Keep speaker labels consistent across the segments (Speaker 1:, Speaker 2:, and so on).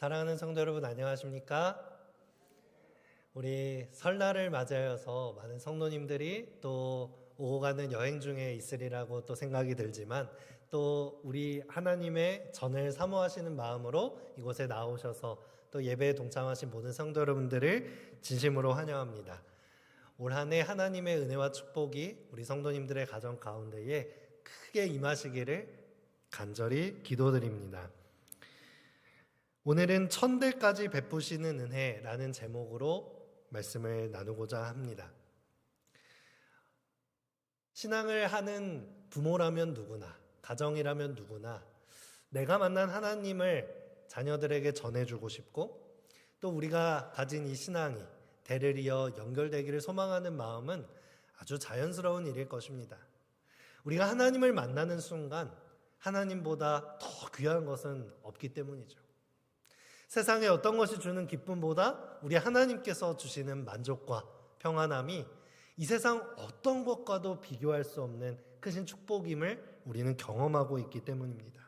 Speaker 1: 사랑하는 성도 여러분, 안녕하십니까? 우리 설날을 맞이하여서 많은 성도님들이 또 오고 가는 여행 중에 있으리라고 또 생각이 들지만, 또 우리 하나님의 전을 사모하시는 마음으로 이곳에 나오셔서 또 예배에 동참하신 모든 성도 여러분들을 진심으로 환영합니다. 올 한 해 하나님의 은혜와 축복이 우리 성도님들의 가정 가운데에 크게 임하시기를 간절히 기도드립니다. 오늘은 천대까지 베푸시는 은혜라는 제목으로 말씀을 나누고자 합니다. 신앙을 하는 부모라면 누구나, 가정이라면 누구나 내가 만난 하나님을 자녀들에게 전해주고 싶고, 또 우리가 가진 이 신앙이 대를 이어 연결되기를 소망하는 마음은 아주 자연스러운 일일 것입니다. 우리가 하나님을 만나는 순간 하나님보다 더 귀한 것은 없기 때문이죠. 세상에 어떤 것이 주는 기쁨보다 우리 하나님께서 주시는 만족과 평안함이 이 세상 어떤 것과도 비교할 수 없는 크신 축복임을 우리는 경험하고 있기 때문입니다.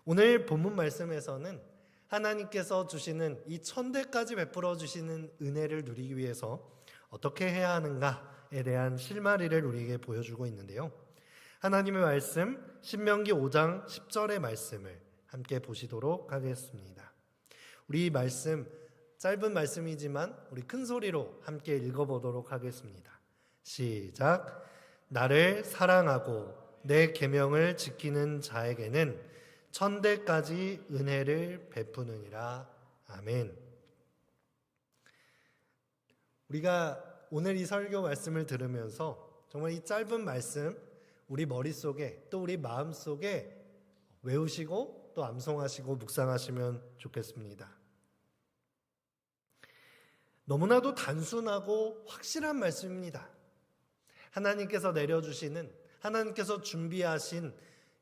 Speaker 1: 오늘 본문 말씀에서는 하나님께서 주시는 이 천대까지 베풀어 주시는 은혜를 누리기 위해서 어떻게 해야 하는가에 대한 실마리를 우리에게 보여주고 있는데요. 하나님의 말씀 신명기 5장 10절의 말씀을 함께 보시도록 하겠습니다. 우리 말씀 짧은 말씀이지만 우리 큰 소리로 함께 읽어보도록 하겠습니다. 시작. 나를 사랑하고 내 계명을 지키는 자에게는 천대까지 은혜를 베푸느니라. 아멘. 우리가 오늘 이 설교 말씀을 들으면서 정말 이 짧은 말씀 우리 머릿속에 또 우리 마음속에 외우시고 또 암송하시고 묵상하시면 좋겠습니다. 너무나도 단순하고 확실한 말씀입니다. 하나님께서 내려주시는, 하나님께서 준비하신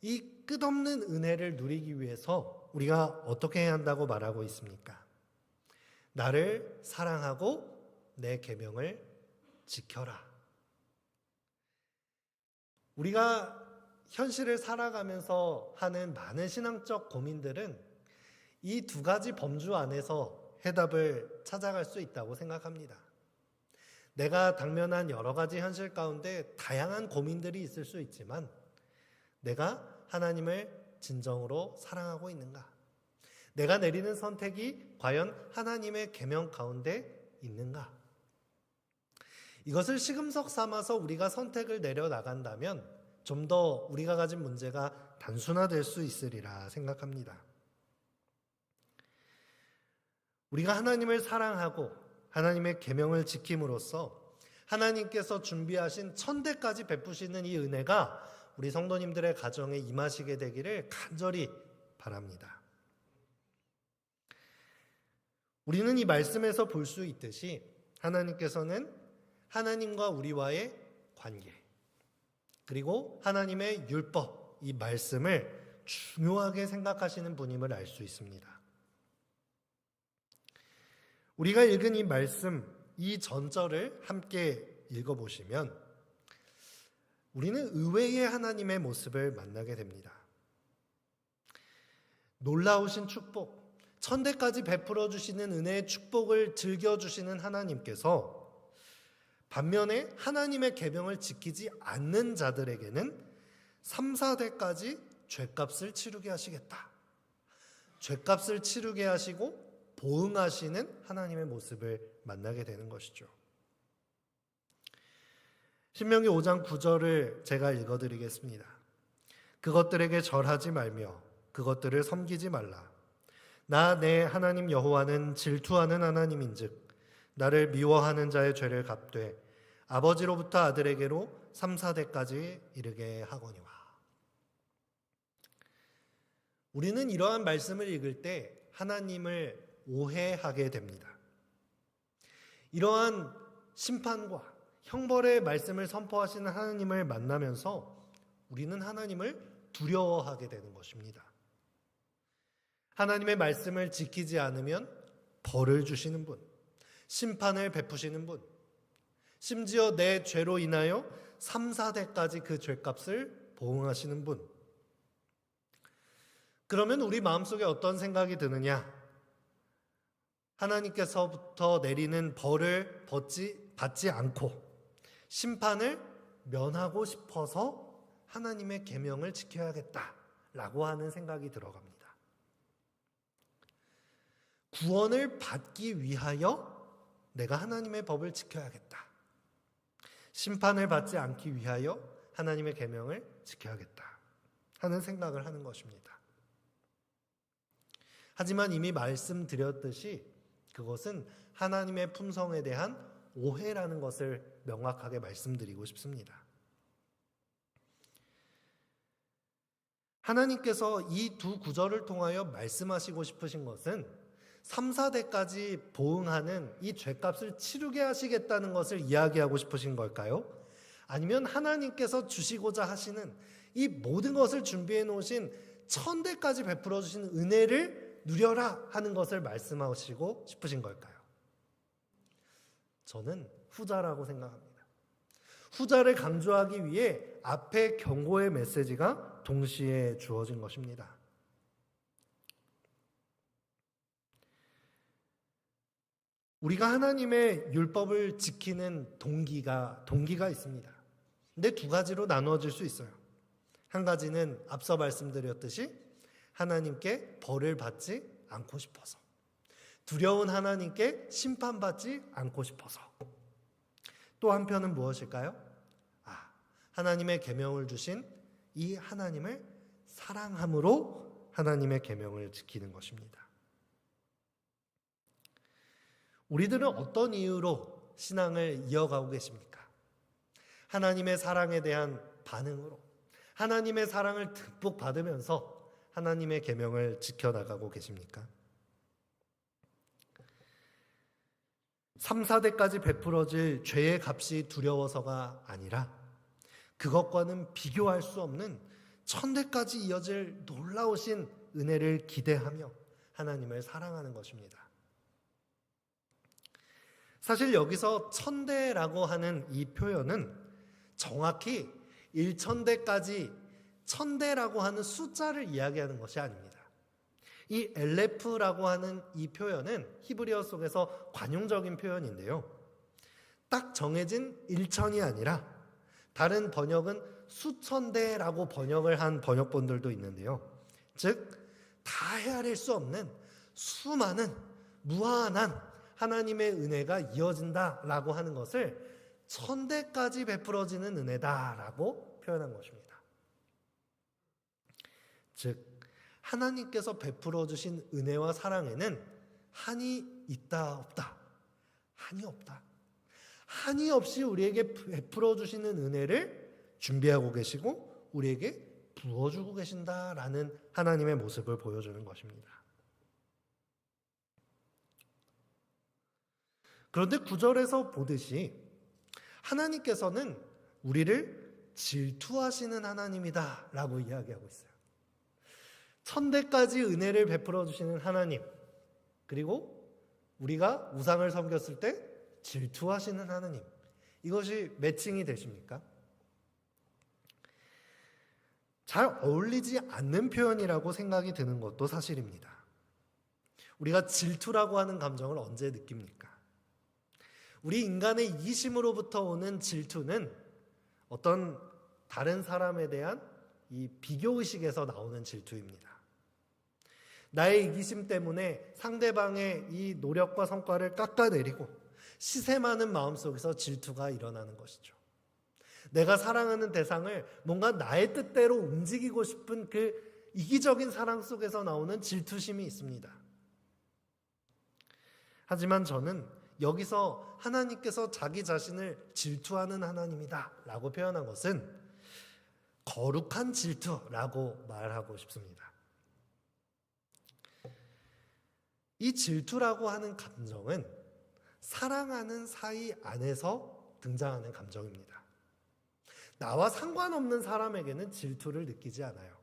Speaker 1: 이 끝없는 은혜를 누리기 위해서 우리가 어떻게 해야 한다고 말하고 있습니까? 나를 사랑하고 내 계명을 지켜라. 우리가 현실을 살아가면서 하는 많은 신앙적 고민들은 이 두 가지 범주 안에서 해답을 찾아갈 수 있다고 생각합니다. 내가 당면한 여러 가지 현실 가운데 다양한 고민들이 있을 수 있지만, 내가 하나님을 진정으로 사랑하고 있는가? 내가 내리는 선택이 과연 하나님의 계명 가운데 있는가? 이것을 시금석 삼아서 우리가 선택을 내려 나간다면 좀 더 우리가 가진 문제가 단순화될 수 있으리라 생각합니다. 우리가 하나님을 사랑하고 하나님의 계명을 지킴으로써 하나님께서 준비하신 천대까지 베푸시는 이 은혜가 우리 성도님들의 가정에 임하시게 되기를 간절히 바랍니다. 우리는 이 말씀에서 볼 수 있듯이 하나님께서는 하나님과 우리와의 관계, 그리고 하나님의 율법, 이 말씀을 중요하게 생각하시는 분임을 알 수 있습니다. 우리가 읽은 이 말씀, 이 전절을 함께 읽어보시면 우리는 의외의 하나님의 모습을 만나게 됩니다. 놀라우신 축복, 천대까지 베풀어 주시는 은혜의 축복을 즐겨주시는 하나님께서 반면에 하나님의 계명을 지키지 않는 자들에게는 3, 4대까지 죗값을 치르게 하시겠다. 죗값을 치르게 하시고 보응하시는 하나님의 모습을 만나게 되는 것이죠. 신명기 5장 9절을 제가 읽어드리겠습니다. 그것들에게 절하지 말며 그것들을 섬기지 말라. 나 내 하나님 여호와는 질투하는 하나님인즉 나를 미워하는 자의 죄를 갚되 아버지로부터 아들에게로 3, 4대까지 이르게 하거니와. 우리는 이러한 말씀을 읽을 때 하나님을 오해하게 됩니다. 이러한 심판과 형벌의 말씀을 선포하시는 하나님을 만나면서 우리는 하나님을 두려워하게 되는 것입니다. 하나님의 말씀을 지키지 않으면 벌을 주시는 분, 심판을 베푸시는 분, 심지어 내 죄로 인하여 3, 4대까지 그 죄값을 보응하시는 분, 그러면 우리 마음속에 어떤 생각이 드느냐? 하나님께서부터 내리는 벌을 받지 않고 심판을 면하고 싶어서 하나님의 계명을 지켜야겠다라고 하는 생각이 들어갑니다. 구원을 받기 위하여 내가 하나님의 법을 지켜야겠다. 심판을 받지 않기 위하여 하나님의 계명을 지켜야겠다 하는 생각을 하는 것입니다. 하지만 이미 말씀드렸듯이 그것은 하나님의 품성에 대한 오해라는 것을 명확하게 말씀드리고 싶습니다. 하나님께서 이 두 구절을 통하여 말씀하시고 싶으신 것은 3, 4대까지 보응하는 이 죄값을 치르게 하시겠다는 것을 이야기하고 싶으신 걸까요? 아니면 하나님께서 주시고자 하시는 이 모든 것을 준비해 놓으신 1000대까지 베풀어 주신 은혜를 누려라 하는 것을 말씀하시고 싶으신 걸까요? 저는 후자라고 생각합니다. 후자를 강조하기 위해 앞에 경고의 메시지가 동시에 주어진 것입니다. 우리가 하나님의 율법을 지키는 동기가 있습니다. 근데 두 가지로 나누어질 수 있어요. 한 가지는 앞서 말씀드렸듯이 하나님께 벌을 받지 않고 싶어서, 두려운 하나님께 심판받지 않고 싶어서. 또 한편은 무엇일까요? 하나님의 계명을 주신 이 하나님을 사랑함으로 하나님의 계명을 지키는 것입니다. 우리들은 어떤 이유로 신앙을 이어가고 계십니까? 하나님의 사랑에 대한 반응으로, 하나님의 사랑을 듬뿍 받으면서 하나님의 계명을 지켜나가고 계십니까? 3, 4대까지 베풀어질 죄의 값이 두려워서가 아니라 그것과는 비교할 수 없는 1000대까지 이어질 놀라우신 은혜를 기대하며 하나님을 사랑하는 것입니다. 사실 여기서 1000대라고 하는 이 표현은 정확히 1000대까지 1000대라고 하는 숫자를 이야기하는 것이 아닙니다. 이 엘레프라고 하는 이 표현은 히브리어 속에서 관용적인 표현인데요. 딱 정해진 1000이 아니라 다른 번역은 수천 대라고 번역을 한 번역본들도 있는데요. 즉, 다 헤아릴 수 없는 수많은 무한한 하나님의 은혜가 이어진다라고 하는 것을 1000대까지 베풀어지는 은혜다라고 표현한 것입니다. 즉, 하나님께서 베풀어 주신 은혜와 사랑에는 한이 있다 없다? 한이 없다. 한이 없이 우리에게 베풀어 주시는 은혜를 준비하고 계시고 우리에게 부어주고 계신다라는 하나님의 모습을 보여주는 것입니다. 그런데 9절에서 보듯이 하나님께서는 우리를 질투하시는 하나님이다 라고 이야기하고 있어요. 1000대까지 은혜를 베풀어 주시는 하나님, 그리고 우리가 우상을 섬겼을 때 질투하시는 하나님, 이것이 매칭이 되십니까? 잘 어울리지 않는 표현이라고 생각이 드는 것도 사실입니다. 우리가 질투라고 하는 감정을 언제 느낍니까? 우리 인간의 이기심으로부터 오는 질투는 어떤 다른 사람에 대한 이 비교의식에서 나오는 질투입니다. 나의 이기심 때문에 상대방의 이 노력과 성과를 깎아내리고 시샘하는 마음속에서 질투가 일어나는 것이죠. 내가 사랑하는 대상을 뭔가 나의 뜻대로 움직이고 싶은 그 이기적인 사랑 속에서 나오는 질투심이 있습니다. 하지만 저는 여기서 하나님께서 자기 자신을 질투하는 하나님이다 라고 표현한 것은 거룩한 질투라고 말하고 싶습니다. 이 질투라고 하는 감정은 사랑하는 사이 안에서 등장하는 감정입니다. 나와 상관없는 사람에게는 질투를 느끼지 않아요.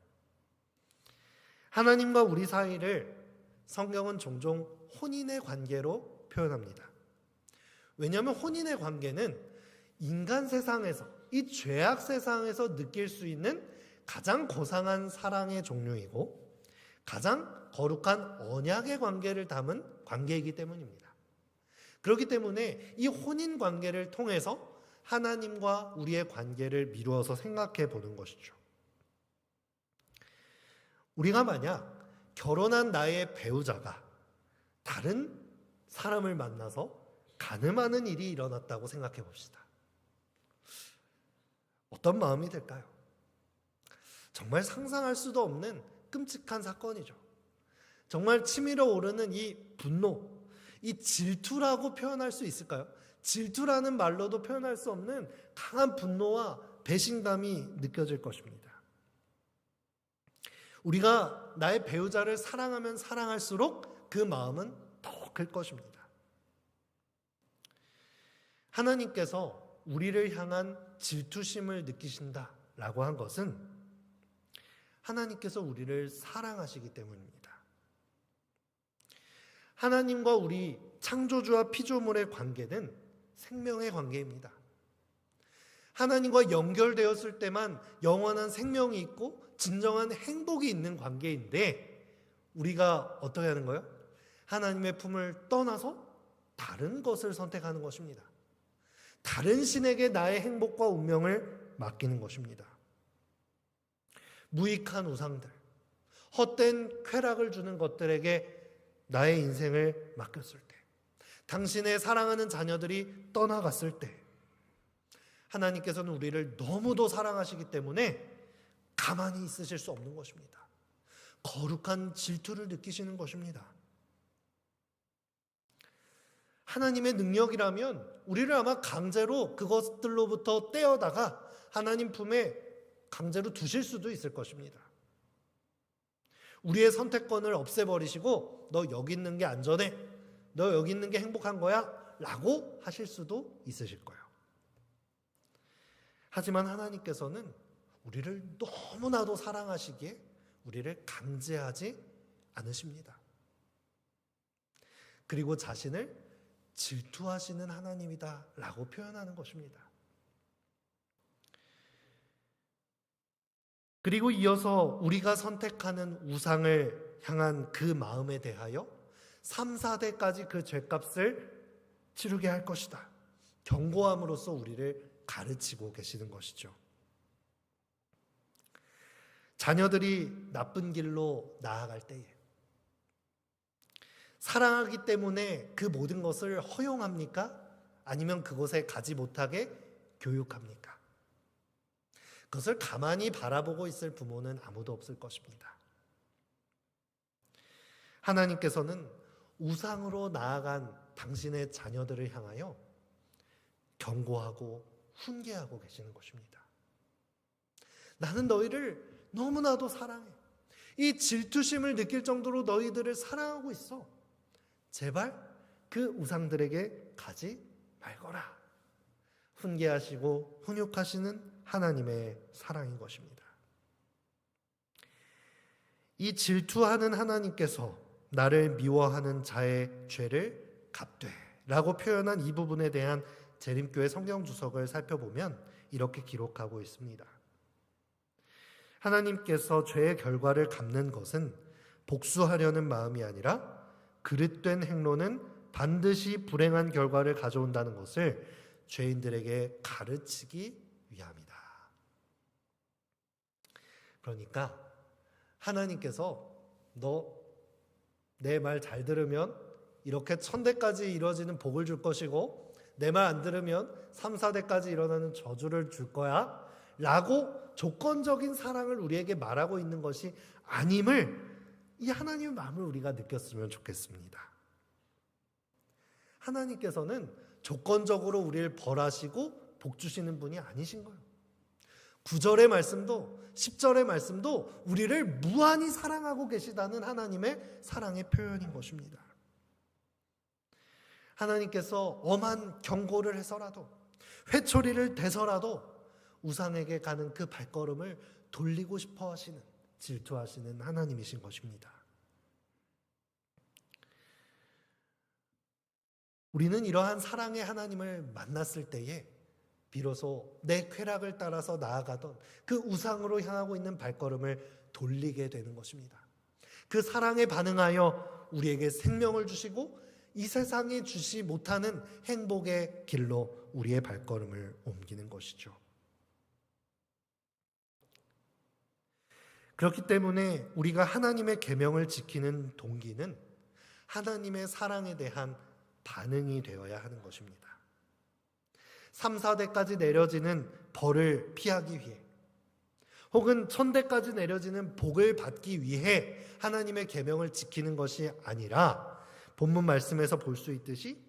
Speaker 1: 하나님과 우리 사이를 성경은 종종 혼인의 관계로 표현합니다. 왜냐하면 혼인의 관계는 인간 세상에서, 이 죄악 세상에서 느낄 수 있는 가장 고상한 사랑의 종류이고 가장 거룩한 언약의 관계를 담은 관계이기 때문입니다. 그렇기 때문에 이 혼인 관계를 통해서 하나님과 우리의 관계를 미루어서 생각해 보는 것이죠. 우리가 만약 결혼한 나의 배우자가 다른 사람을 만나서 간음하는 일이 일어났다고 생각해 봅시다. 어떤 마음이 들까요? 정말 상상할 수도 없는 끔찍한 사건이죠. 정말 치밀어 오르는 이 분노, 이 질투라고 표현할 수 있을까요? 질투라는 말로도 표현할 수 없는 강한 분노와 배신감이 느껴질 것입니다. 우리가 나의 배우자를 사랑하면 사랑할수록 그 마음은 더 클 것입니다. 하나님께서 우리를 향한 질투심을 느끼신다라고 한 것은 하나님께서 우리를 사랑하시기 때문입니다. 하나님과 우리 창조주와 피조물의 관계는 생명의 관계입니다. 하나님과 연결되었을 때만 영원한 생명이 있고 진정한 행복이 있는 관계인데 우리가 어떻게 하는 거예요? 하나님의 품을 떠나서 다른 것을 선택하는 것입니다. 다른 신에게 나의 행복과 운명을 맡기는 것입니다. 무익한 우상들, 헛된 쾌락을 주는 것들에게 나의 인생을 맡겼을 때, 당신의 사랑하는 자녀들이 떠나갔을 때 하나님께서는 우리를 너무도 사랑하시기 때문에 가만히 있으실 수 없는 것입니다. 거룩한 질투를 느끼시는 것입니다. 하나님의 능력이라면 우리를 아마 강제로 그것들로부터 떼어다가 하나님 품에 강제로 두실 수도 있을 것입니다. 우리의 선택권을 없애버리시고 너 여기 있는 게 안전해, 너 여기 있는 게 행복한 거야 라고 하실 수도 있으실 거예요. 하지만 하나님께서는 우리를 너무나도 사랑하시기에 우리를 강제하지 않으십니다. 그리고 자신을 질투하시는 하나님이다 라고 표현하는 것입니다. 그리고 이어서 우리가 선택하는 우상을 향한 그 마음에 대하여 3, 4대까지 그 죄값을 치르게 할 것이다. 경고함으로써 우리를 가르치고 계시는 것이죠. 자녀들이 나쁜 길로 나아갈 때에 사랑하기 때문에 그 모든 것을 허용합니까? 아니면 그곳에 가지 못하게 교육합니까? 그것을 가만히 바라보고 있을 부모는 아무도 없을 것입니다. 하나님께서는 우상으로 나아간 당신의 자녀들을 향하여 경고하고 훈계하고 계시는 것입니다. 나는 너희를 너무나도 사랑해. 이 질투심을 느낄 정도로 너희들을 사랑하고 있어. 제발 그 우상들에게 가지 말거라. 훈계하시고 훈육하시는 하나님의 사랑인 것입니다. 이 질투하는 하나님께서 나를 미워하는 자의 죄를 갚되 라고 표현한 이 부분에 대한 재림교회 성경 주석을 살펴보면 이렇게 기록하고 있습니다. 하나님께서 죄의 결과를 갚는 것은 복수하려는 마음이 아니라 그릇된 행로는 반드시 불행한 결과를 가져온다는 것을 죄인들에게 가르치기 위함이다. 그러니까 하나님께서 너 내 말 잘 들으면 이렇게 1000대까지 이루어지는 복을 줄 것이고 내 말 안 들으면 3, 4대까지 일어나는 저주를 줄 거야 라고 조건적인 사랑을 우리에게 말하고 있는 것이 아님을 이 하나님의 마음을 우리가 느꼈으면 좋겠습니다. 하나님께서는 조건적으로 우리를 벌하시고 복 주시는 분이 아니신 거예요. 9절의 말씀도 10절의 말씀도 우리를 무한히 사랑하고 계시다는 하나님의 사랑의 표현인 것입니다. 하나님께서 엄한 경고를 해서라도 회초리를 대서라도 우상에게 가는 그 발걸음을 돌리고 싶어 하시는, 질투하시는 하나님이신 것입니다. 우리는 이러한 사랑의 하나님을 만났을 때에 비로소 내 쾌락을 따라서 나아가던 그 우상으로 향하고 있는 발걸음을 돌리게 되는 것입니다. 그 사랑에 반응하여 우리에게 생명을 주시고 이 세상에 주시 못하는 행복의 길로 우리의 발걸음을 옮기는 것이죠. 그렇기 때문에 우리가 하나님의 계명을 지키는 동기는 하나님의 사랑에 대한 반응이 되어야 하는 것입니다. 3, 4대까지 내려지는 벌을 피하기 위해 혹은 1000대까지 내려지는 복을 받기 위해 하나님의 계명을 지키는 것이 아니라 본문 말씀에서 볼 수 있듯이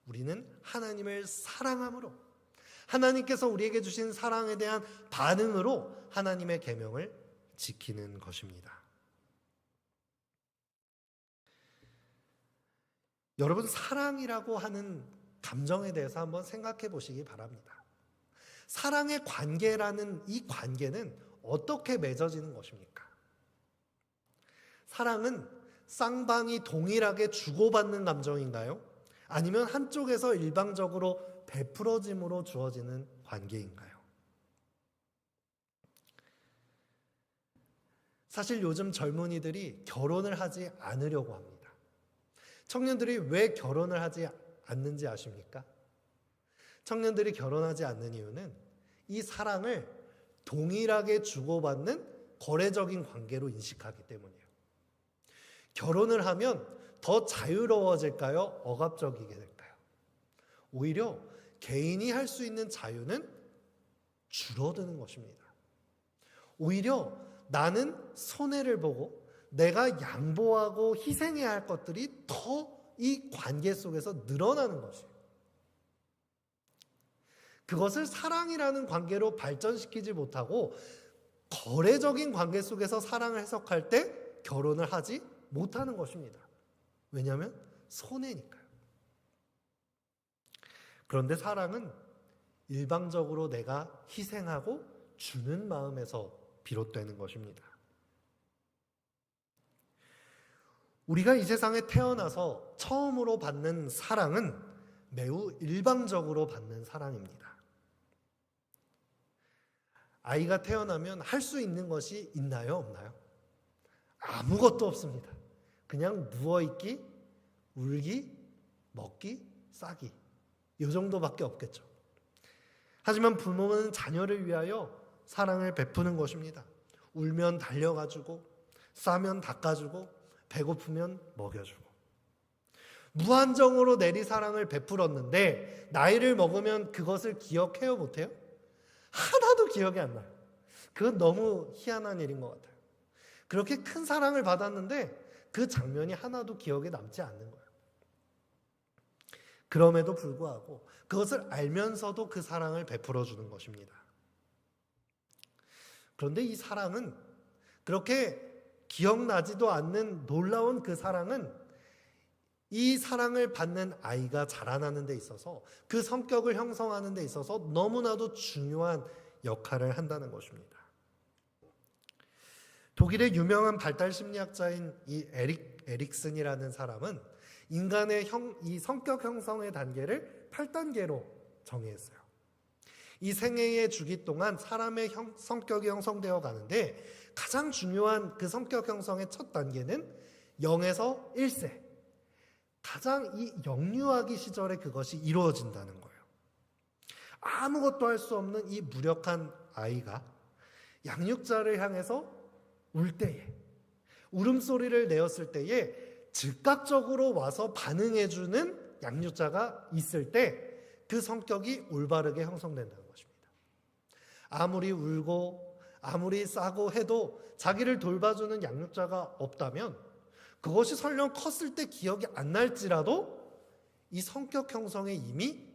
Speaker 1: 우리는 하나님을 사랑함으로 하나님께서 우리에게 주신 사랑에 대한 반응으로 하나님의 계명을 지키는 것입니다. 여러분, 사랑이라고 하는 감정에 대해서 한번 생각해 보시기 바랍니다. 사랑의 관계라는 이 관계는 어떻게 맺어지는 것입니까? 사랑은 쌍방이 동일하게 주고받는 감정인가요? 아니면 한쪽에서 일방적으로 베풀어짐으로 주어지는 관계인가요? 사실 요즘 젊은이들이 결혼을 하지 않으려고 합니다. 청년들이 왜 결혼을 하지 않는지 아십니까? 청년들이 결혼하지 않는 이유는 이 사랑을 동일하게 주고받는 거래적인 관계로 인식하기 때문이에요. 결혼을 하면 더 자유로워질까요? 억압적이게 될까요? 오히려 개인이 할 수 있는 자유는 줄어드는 것입니다. 오히려 나는 손해를 보고 내가 양보하고 희생해야 할 것들이 더 이 관계 속에서 늘어나는 것이에요. 그것을 사랑이라는 관계로 발전시키지 못하고 거래적인 관계 속에서 사랑을 해석할 때 결혼을 하지 못하는 것입니다. 왜냐하면 손해니까요. 그런데 사랑은 일방적으로 내가 희생하고 주는 마음에서 비롯되는 것입니다. 우리가 이 세상에 태어나서 처음으로 받는 사랑은 매우 일방적으로 받는 사랑입니다. 아이가 태어나면 할 수 있는 것이 있나요? 없나요? 아무것도 없습니다. 그냥 누워있기, 울기, 먹기, 싸기 이 정도밖에 없겠죠. 하지만 부모는 자녀를 위하여 사랑을 베푸는 것입니다. 울면 달려가주고 싸면 닦아주고 배고프면 먹여주고 무한정으로 내리 사랑을 베풀었는데 나이를 먹으면 그것을 기억해요? 못해요? 하나도 기억이 안 나요. 그건 너무 희한한 일인 것 같아요. 그렇게 큰 사랑을 받았는데 그 장면이 하나도 기억에 남지 않는 거예요. 그럼에도 불구하고 그것을 알면서도 그 사랑을 베풀어 주는 것입니다. 그런데 이 사랑은 그렇게 기억나지도 않는 놀라운 그 사랑은 이 사랑을 받는 아이가 자라나는 데 있어서 그 성격을 형성하는 데 있어서 너무나도 중요한 역할을 한다는 것입니다. 독일의 유명한 발달 심리학자인 이 에릭슨이라는 사람은 인간의 이 성격 형성의 단계를 8단계로 정의했어요. 이 생애의 주기 동안 사람의 성격이 형성되어 가는데 가장 중요한 그 성격 형성의 첫 단계는 0에서 1세. 가장 이 영유아기 시절에 그것이 이루어진다는 거예요. 아무것도 할 수 없는 이 무력한 아이가 양육자를 향해서 울 때에, 울음소리를 내었을 때에 즉각적으로 와서 반응해주는 양육자가 있을 때 그 성격이 올바르게 형성된다는 것입니다. 아무리 울고 아무리 싸고 해도 자기를 돌봐주는 양육자가 없다면 그것이 설령 컸을 때 기억이 안 날지라도 이 성격 형성에 이미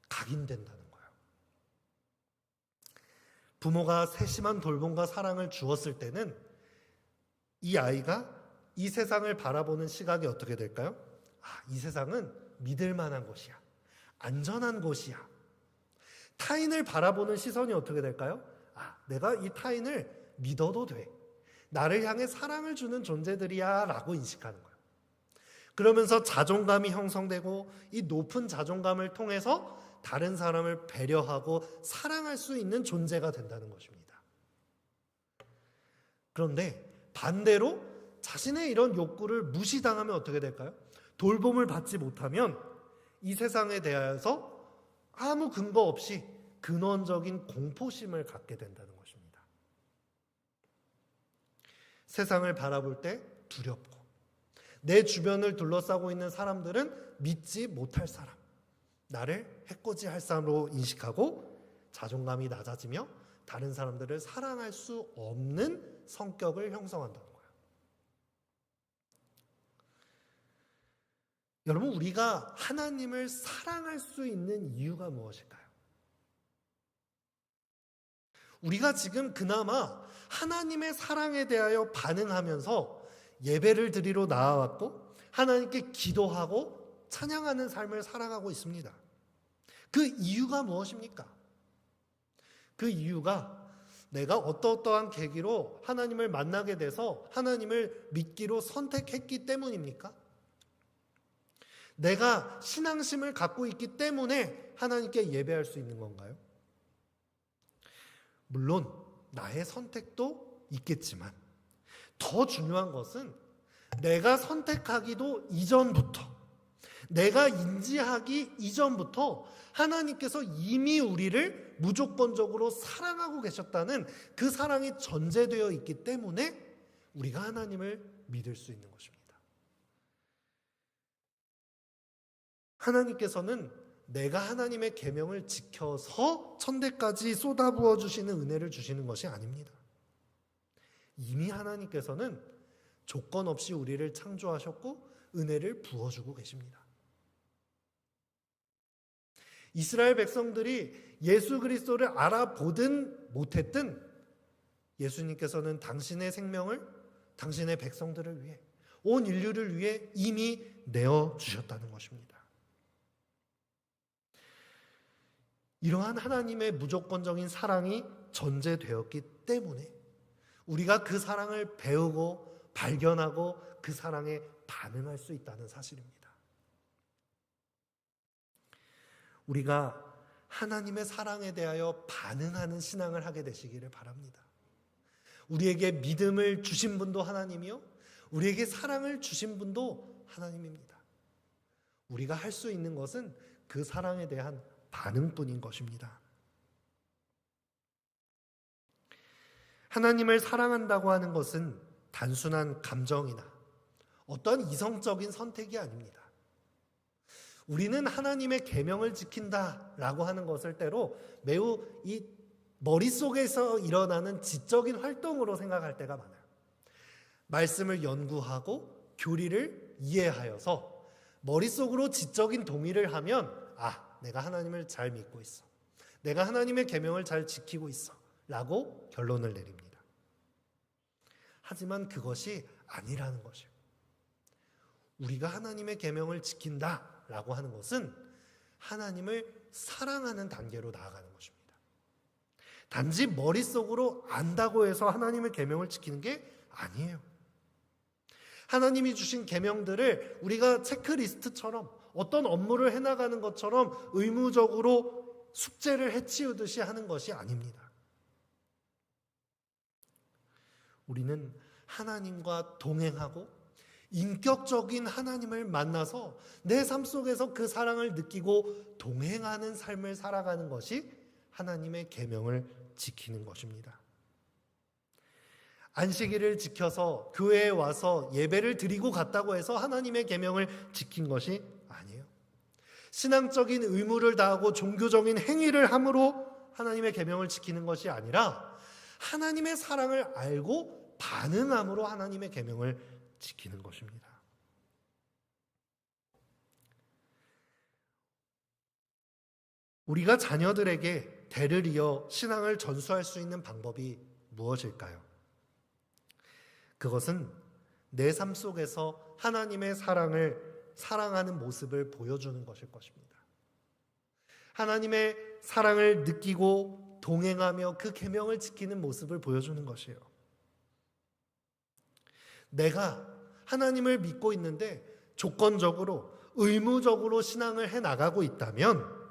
Speaker 1: 각인된다는 거예요. 부모가 세심한 돌봄과 사랑을 주었을 때는 이 아이가 이 세상을 바라보는 시각이 어떻게 될까요? 이 세상은 믿을 만한 곳이야. 안전한 곳이야. 타인을 바라보는 시선이 어떻게 될까요? 내가 이 타인을 믿어도 돼. 나를 향해 사랑을 주는 존재들이야 라고 인식하는 거예요. 그러면서 자존감이 형성되고 이 높은 자존감을 통해서 다른 사람을 배려하고 사랑할 수 있는 존재가 된다는 것입니다. 그런데 반대로 자신의 이런 욕구를 무시당하면 어떻게 될까요? 돌봄을 받지 못하면 이 세상에 대하여서 아무 근거 없이 근원적인 공포심을 갖게 된다는 것입니다. 세상을 바라볼 때 두렵고, 내 주변을 둘러싸고 있는 사람들은 믿지 못할 사람, 나를 해코지할 사람으로 인식하고 자존감이 낮아지며 다른 사람들을 사랑할 수 없는 성격을 형성한다는 거예요. 여러분, 우리가 하나님을 사랑할 수 있는 이유가 무엇일까요? 우리가 지금 그나마 하나님의 사랑에 대하여 반응하면서 예배를 드리러 나와왔고 하나님께 기도하고 찬양하는 삶을 살아가고 있습니다. 그 이유가 무엇입니까? 그 이유가 내가 어떠한 계기로 하나님을 만나게 돼서 하나님을 믿기로 선택했기 때문입니까? 내가 신앙심을 갖고 있기 때문에 하나님께 예배할 수 있는 건가요? 물론 나의 선택도 있겠지만 더 중요한 것은 내가 선택하기도 이전부터, 내가 인지하기 이전부터 하나님께서 이미 우리를 무조건적으로 사랑하고 계셨다는 그 사랑이 전제되어 있기 때문에 우리가 하나님을 믿을 수 있는 것입니다. 하나님께서는 내가 하나님의 계명을 지켜서 천대까지 쏟아부어 주시는 은혜를 주시는 것이 아닙니다. 이미 하나님께서는 조건 없이 우리를 창조하셨고 은혜를 부어주고 계십니다. 이스라엘 백성들이 예수 그리스도를 알아보든 못했든 예수님께서는 당신의 생명을 당신의 백성들을 위해, 온 인류를 위해 이미 내어주셨다는 것입니다. 이러한 하나님의 무조건적인 사랑이 전제되었기 때문에 우리가 그 사랑을 배우고 발견하고 그 사랑에 반응할 수 있다는 사실입니다. 우리가 하나님의 사랑에 대하여 반응하는 신앙을 하게 되시기를 바랍니다. 우리에게 믿음을 주신 분도 하나님이요, 우리에게 사랑을 주신 분도 하나님입니다. 우리가 할 수 있는 것은 그 사랑에 대한 반응뿐인 것입니다. 하나님을 사랑한다고 하는 것은 단순한 감정이나 어떤 이성적인 선택이 아닙니다. 우리는 하나님의 계명을 지킨다라고 하는 것을 때로 매우 이 머릿속에서 일어나는 지적인 활동으로 생각할 때가 많아요. 말씀을 연구하고 교리를 이해하여서 머릿속으로 지적인 동의를 하면 내가 하나님을 잘 믿고 있어, 내가 하나님의 계명을 잘 지키고 있어 라고 결론을 내립니다. 하지만 그것이 아니라는 것이에요. 우리가 하나님의 계명을 지킨다라고 하는 것은 하나님을 사랑하는 단계로 나아가는 것입니다. 단지 머릿속으로 안다고 해서 하나님의 계명을 지키는 게 아니에요. 하나님이 주신 계명들을 우리가 체크리스트처럼 어떤 업무를 해나가는 것처럼 의무적으로 숙제를 해치우듯이 하는 것이 아닙니다. 우리는 하나님과 동행하고 인격적인 하나님을 만나서 내 삶 속에서 그 사랑을 느끼고 동행하는 삶을 살아가는 것이 하나님의 계명을 지키는 것입니다. 안식일을 지켜서 교회에 와서 예배를 드리고 갔다고 해서 하나님의 계명을 지킨 것이 아니에요. 신앙적인 의무를 다하고 종교적인 행위를 함으로 하나님의 계명을 지키는 것이 아니라 하나님의 사랑을 알고 반응함으로 하나님의 계명을 지키는 것입니다. 우리가 자녀들에게 대를 이어 신앙을 전수할 수 있는 방법이 무엇일까요? 그것은 내 삶 속에서 하나님의 사랑하는 모습을 보여주는 것일 것입니다. 하나님의 사랑을 느끼고 동행하며 그 계명을 지키는 모습을 보여주는 것이에요. 내가 하나님을 믿고 있는데 조건적으로, 의무적으로 신앙을 해나가고 있다면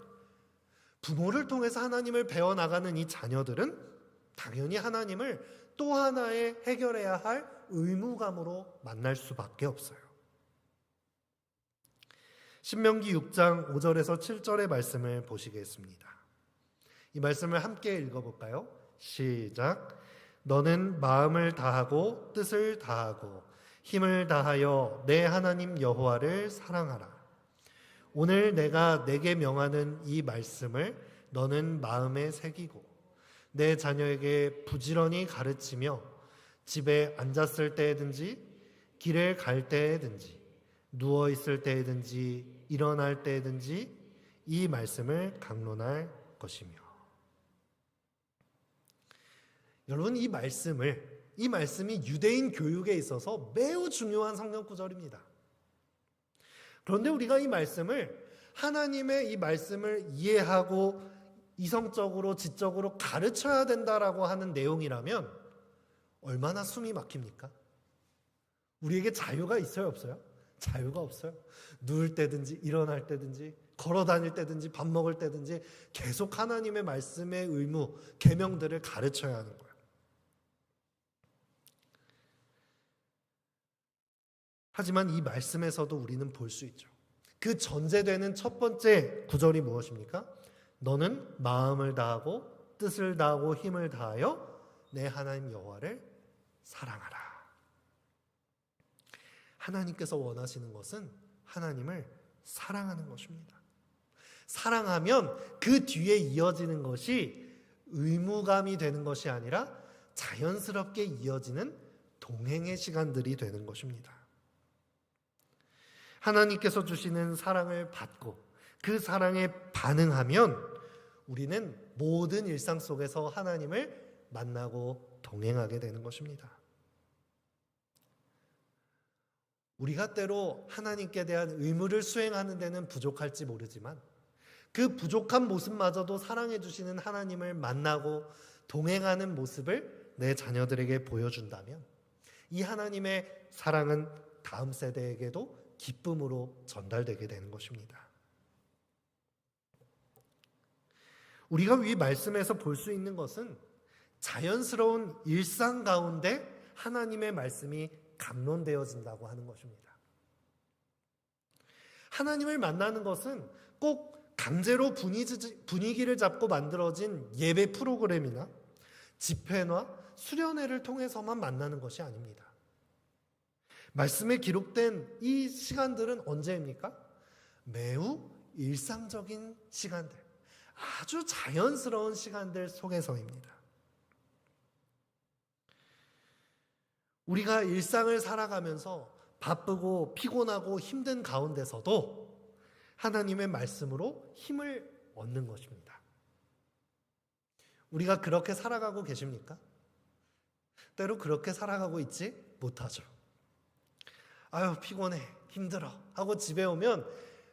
Speaker 1: 부모를 통해서 하나님을 배워나가는 이 자녀들은 당연히 하나님을 또 하나의 해결해야 할 의무감으로 만날 수밖에 없어요. 신명기 6장 5절에서 7절의 말씀을 보시겠습니다. 이 말씀을 함께 읽어볼까요? 시작. 너는 마음을 다하고 뜻을 다하고 힘을 다하여 내 하나님 여호와를 사랑하라. 오늘 내가 내게 명하는 이 말씀을 너는 마음에 새기고 내 자녀에게 부지런히 가르치며 집에 앉았을 때든지 길을 갈 때든지 누워 있을 때든지 일어날 때든지 이 말씀을 강론할 것이며. 여러분, 이 말씀이 유대인 교육에 있어서 매우 중요한 성경 구절입니다. 그런데 우리가 이 말씀을, 하나님의 이 말씀을 이해하고 이성적으로 지적으로 가르쳐야 된다라고 하는 내용이라면 얼마나 숨이 막힙니까? 우리에게 자유가 있어요, 없어요? 자유가 없어요. 누울 때든지 일어날 때든지 걸어 다닐 때든지 밥 먹을 때든지 계속 하나님의 말씀의 의무, 계명들을 가르쳐야 하는 거예요. 하지만 이 말씀에서도 우리는 볼 수 있죠. 그 전제되는 첫 번째 구절이 무엇입니까? 너는 마음을 다하고 뜻을 다하고 힘을 다하여 내 하나님 여호와를 사랑하라. 하나님께서 원하시는 것은 하나님을 사랑하는 것입니다. 사랑하면 그 뒤에 이어지는 것이 의무감이 되는 것이 아니라 자연스럽게 이어지는 동행의 시간들이 되는 것입니다. 하나님께서 주시는 사랑을 받고 그 사랑에 반응하면 우리는 모든 일상 속에서 하나님을 만나고 동행하게 되는 것입니다. 우리가 때로 하나님께 대한 의무를 수행하는 데는 부족할지 모르지만 그 부족한 모습마저도 사랑해 주시는 하나님을 만나고 동행하는 모습을 내 자녀들에게 보여준다면 이 하나님의 사랑은 다음 세대에게도 기쁨으로 전달되게 되는 것입니다. 우리가 이 말씀에서 볼 수 있는 것은 자연스러운 일상 가운데 하나님의 말씀이 감론되어진다고 하는 것입니다. 하나님을 만나는 것은 꼭 강제로 분위기를 잡고 만들어진 예배 프로그램이나 집회나 수련회를 통해서만 만나는 것이 아닙니다. 말씀에 기록된 이 시간들은 언제입니까? 매우 일상적인 시간들, 아주 자연스러운 시간들 속에서입니다. 우리가 일상을 살아가면서 바쁘고 피곤하고 힘든 가운데서도 하나님의 말씀으로 힘을 얻는 것입니다. 우리가 그렇게 살아가고 계십니까? 때로 그렇게 살아가고 있지 못하죠. 아유, 피곤해, 힘들어 하고 집에 오면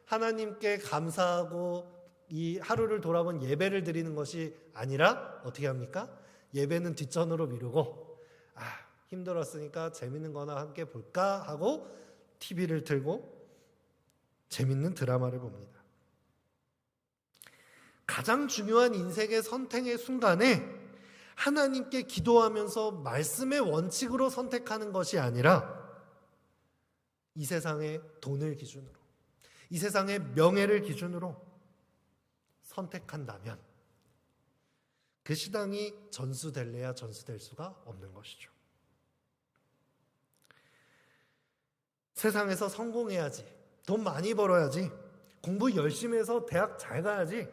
Speaker 1: 하나님께 감사하고 이 하루를 돌아본 예배를 드리는 것이 아니라 어떻게 합니까? 예배는 뒷전으로 미루고 힘들었으니까 재밌는 거나 함께 볼까 하고 TV를 틀고 재밌는 드라마를 봅니다. 가장 중요한 인생의 선택의 순간에 하나님께 기도하면서 말씀의 원칙으로 선택하는 것이 아니라 이 세상의 돈을 기준으로, 이 세상의 명예를 기준으로 선택한다면 그 신앙이 전수될래야 전수될 수가 없는 것이죠. 세상에서 성공해야지, 돈 많이 벌어야지, 공부 열심히 해서 대학 잘 가야지,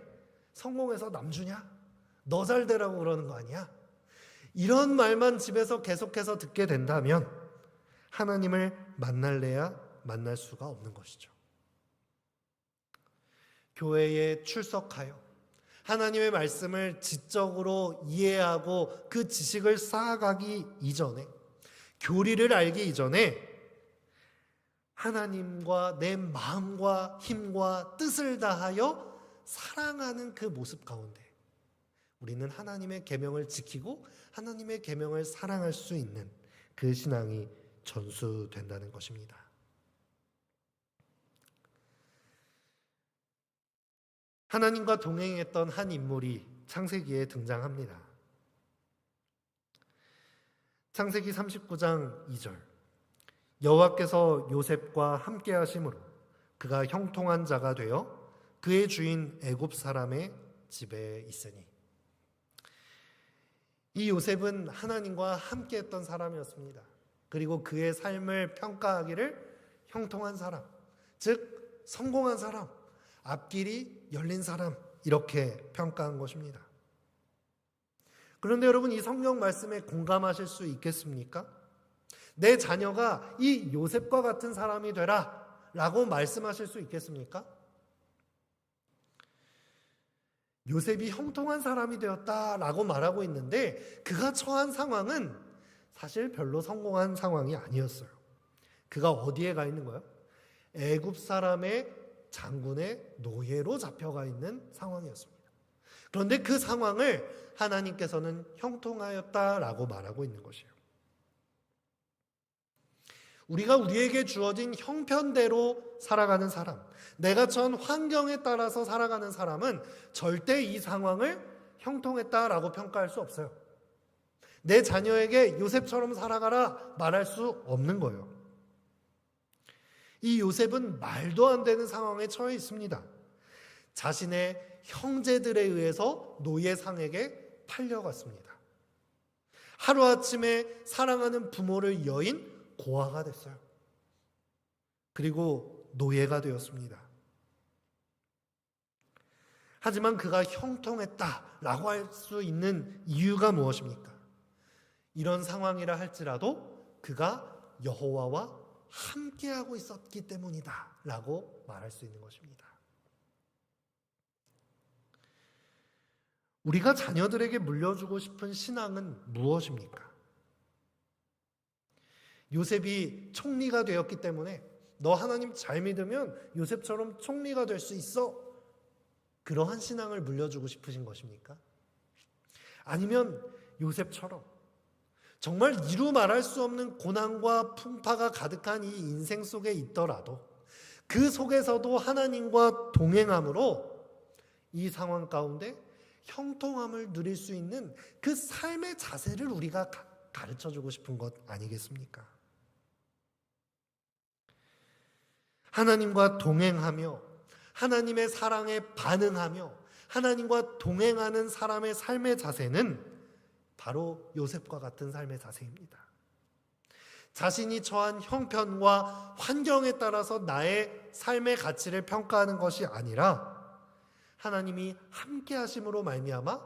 Speaker 1: 성공해서 남주냐? 너 잘 되라고 그러는 거 아니야? 이런 말만 집에서 계속해서 듣게 된다면 하나님을 만날래야 만날 수가 없는 것이죠. 교회에 출석하여 하나님의 말씀을 지적으로 이해하고 그 지식을 쌓아가기 이전에, 교리를 알기 이전에 하나님과 내 마음과 힘과 뜻을 다하여 사랑하는 그 모습 가운데 우리는 하나님의 계명을 지키고 하나님의 계명을 사랑할 수 있는 그 신앙이 전수된다는 것입니다. 하나님과 동행했던 한 인물이 창세기에 등장합니다. 창세기 39장 2절. 여호와께서 요셉과 함께 하심으로 그가 형통한 자가 되어 그의 주인 애굽 사람의 집에 있으니. 이 요셉은 하나님과 함께 했던 사람이었습니다. 그리고 그의 삶을 평가하기를 형통한 사람, 즉 성공한 사람, 앞길이 열린 사람, 이렇게 평가한 것입니다. 그런데 여러분, 이 성경 말씀에 공감하실 수 있겠습니까? 내 자녀가 이 요셉과 같은 사람이 되라 라고 말씀하실 수 있겠습니까? 요셉이 형통한 사람이 되었다라고 말하고 있는데 그가 처한 상황은 사실 별로 성공한 상황이 아니었어요. 그가 어디에 가 있는 거예요? 애굽 사람의 장군의 노예로 잡혀가 있는 상황이었습니다. 그런데 그 상황을 하나님께서는 형통하였다라고 말하고 있는 것이에요. 우리가 우리에게 주어진 형편대로 살아가는 사람, 내가 처한 환경에 따라서 살아가는 사람은 절대 이 상황을 형통했다라고 평가할 수 없어요. 내 자녀에게 요셉처럼 살아가라 말할 수 없는 거예요. 이 요셉은 말도 안 되는 상황에 처해 있습니다. 자신의 형제들에 의해서 노예상에게 팔려갔습니다. 하루아침에 사랑하는 부모를 여인 고아가 됐어요. 그리고 노예가 되었습니다. 하지만 그가 형통했다라고 할 수 있는 이유가 무엇입니까? 이런 상황이라 할지라도 그가 여호와와 함께하고 있었기 때문이다 라고 말할 수 있는 것입니다. 우리가 자녀들에게 물려주고 싶은 신앙은 무엇입니까? 요셉이 총리가 되었기 때문에 너 하나님 잘 믿으면 요셉처럼 총리가 될 수 있어, 그러한 신앙을 물려주고 싶으신 것입니까? 아니면 요셉처럼 정말 이루 말할 수 없는 고난과 풍파가 가득한 이 인생 속에 있더라도 그 속에서도 하나님과 동행함으로 이 상황 가운데 형통함을 누릴 수 있는 그 삶의 자세를 우리가 가르쳐주고 싶은 것 아니겠습니까? 하나님과 동행하며 하나님의 사랑에 반응하며 하나님과 동행하는 사람의 삶의 자세는 바로 요셉과 같은 삶의 자세입니다. 자신이 처한 형편과 환경에 따라서 나의 삶의 가치를 평가하는 것이 아니라 하나님이 함께 하심으로 말미암아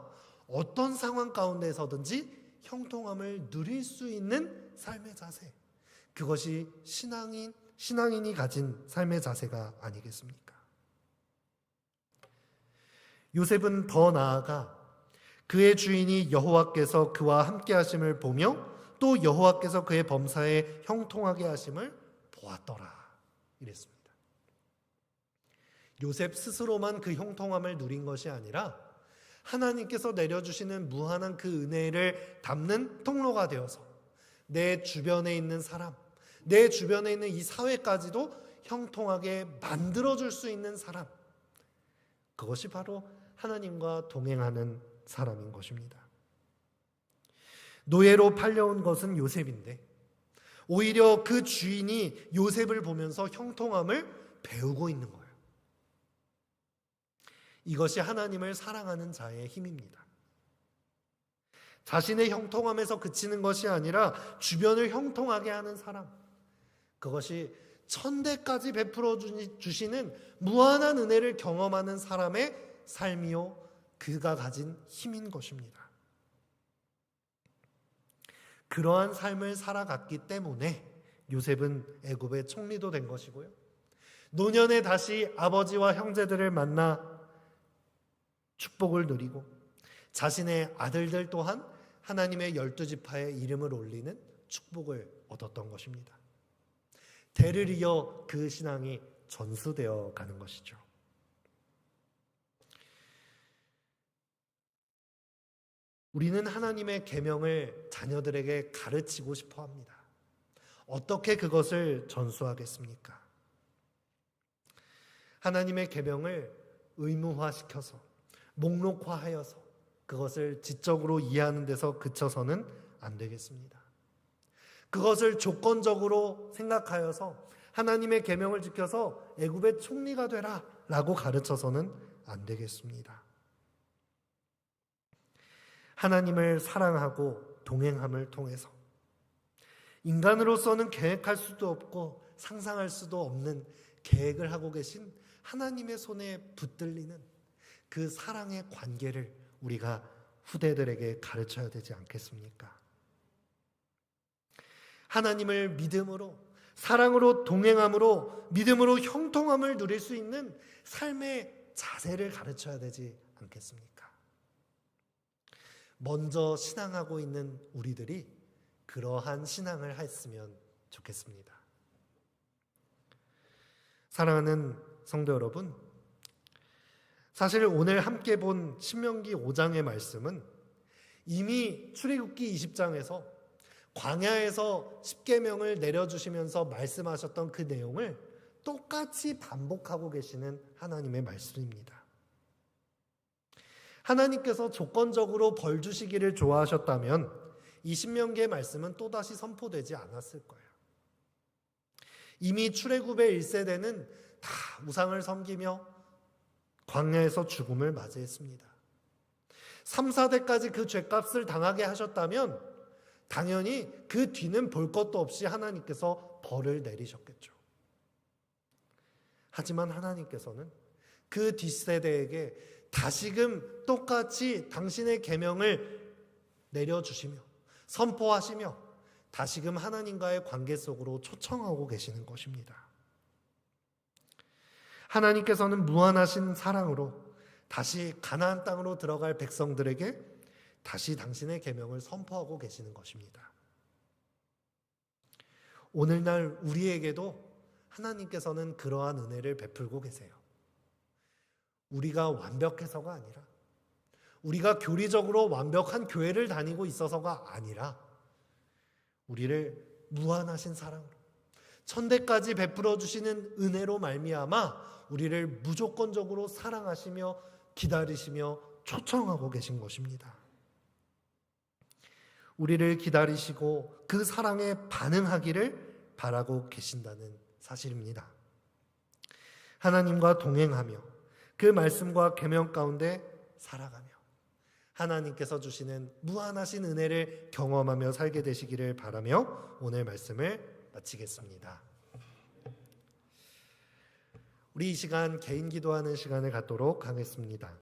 Speaker 1: 어떤 상황 가운데서든지 형통함을 누릴 수 있는 삶의 자세, 그것이 신앙인이 가진 삶의 자세가 아니겠습니까? 요셉은 더 나아가 그의 주인이 여호와께서 그와 함께 하심을 보며 또 여호와께서 그의 범사에 형통하게 하심을 보았더라 이랬습니다. 요셉 스스로만 그 형통함을 누린 것이 아니라 하나님께서 내려주시는 무한한 그 은혜를 담는 통로가 되어서 내 주변에 있는 사람, 내 주변에 있는 이 사회까지도 형통하게 만들어줄 수 있는 사람, 그것이 바로 하나님과 동행하는 사람인 것입니다. 노예로 팔려온 것은 요셉인데 오히려 그 주인이 요셉을 보면서 형통함을 배우고 있는 거예요. 이것이 하나님을 사랑하는 자의 힘입니다. 자신의 형통함에서 그치는 것이 아니라 주변을 형통하게 하는 사람, 그것이 천대까지 베풀어 주시는 무한한 은혜를 경험하는 사람의 삶이요 그가 가진 힘인 것입니다. 그러한 삶을 살아갔기 때문에 요셉은 애굽의 총리도 된 것이고요, 노년에 다시 아버지와 형제들을 만나 축복을 누리고 자신의 아들들 또한 하나님의 12지파의 이름을 올리는 축복을 얻었던 것입니다. 대를 이어 그 신앙이 전수되어 가는 것이죠. 우리는 하나님의 계명을 자녀들에게 가르치고 싶어 합니다. 어떻게 그것을 전수하겠습니까? 하나님의 계명을 의무화시켜서 목록화하여서 그것을 지적으로 이해하는 데서 그쳐서는 안 되겠습니다. 그것을 조건적으로 생각하여서 하나님의 계명을 지켜서 애굽의 총리가 되라 라고 가르쳐서는 안 되겠습니다. 하나님을 사랑하고 동행함을 통해서 인간으로서는 계획할 수도 없고 상상할 수도 없는 계획을 하고 계신 하나님의 손에 붙들리는 그 사랑의 관계를 우리가 후대들에게 가르쳐야 되지 않겠습니까? 하나님을 믿음으로, 사랑으로 동행함으로, 믿음으로 형통함을 누릴 수 있는 삶의 자세를 가르쳐야 되지 않겠습니까? 먼저 신앙하고 있는 우리들이 그러한 신앙을 했으면 좋겠습니다. 사랑하는 성도 여러분, 사실 오늘 함께 본 신명기 5장의 말씀은 이미 출애굽기 20장에서 광야에서 십계명을 내려주시면서 말씀하셨던 그 내용을 똑같이 반복하고 계시는 하나님의 말씀입니다. 하나님께서 조건적으로 벌 주시기를 좋아하셨다면 이 신명기의 말씀은 또다시 선포되지 않았을 거예요. 이미 출애굽의 1세대는 다 우상을 섬기며 광야에서 죽음을 맞이했습니다. 3, 4대까지 그 죄값을 당하게 하셨다면 당연히 그 뒤는 볼 것도 없이 하나님께서 벌을 내리셨겠죠. 하지만 하나님께서는 그 뒷세대에게 다시금 똑같이 당신의 계명을 내려주시며 선포하시며 다시금 하나님과의 관계 속으로 초청하고 계시는 것입니다. 하나님께서는 무한하신 사랑으로 다시 가나안 땅으로 들어갈 백성들에게 다시 당신의 계명을 선포하고 계시는 것입니다. 오늘날 우리에게도 하나님께서는 그러한 은혜를 베풀고 계세요. 우리가 완벽해서가 아니라, 우리가 교리적으로 완벽한 교회를 다니고 있어서가 아니라 우리를 무한하신 사랑으로 천대까지 베풀어 주시는 은혜로 말미암아 우리를 무조건적으로 사랑하시며 기다리시며 초청하고 계신 것입니다. 우리를 기다리시고 그 사랑에 반응하기를 바라고 계신다는 사실입니다. 하나님과 동행하며 그 말씀과 계명 가운데 살아가며 하나님께서 주시는 무한하신 은혜를 경험하며 살게 되시기를 바라며 오늘 말씀을 마치겠습니다. 우리 이 시간 개인 기도하는 시간을 갖도록 하겠습니다.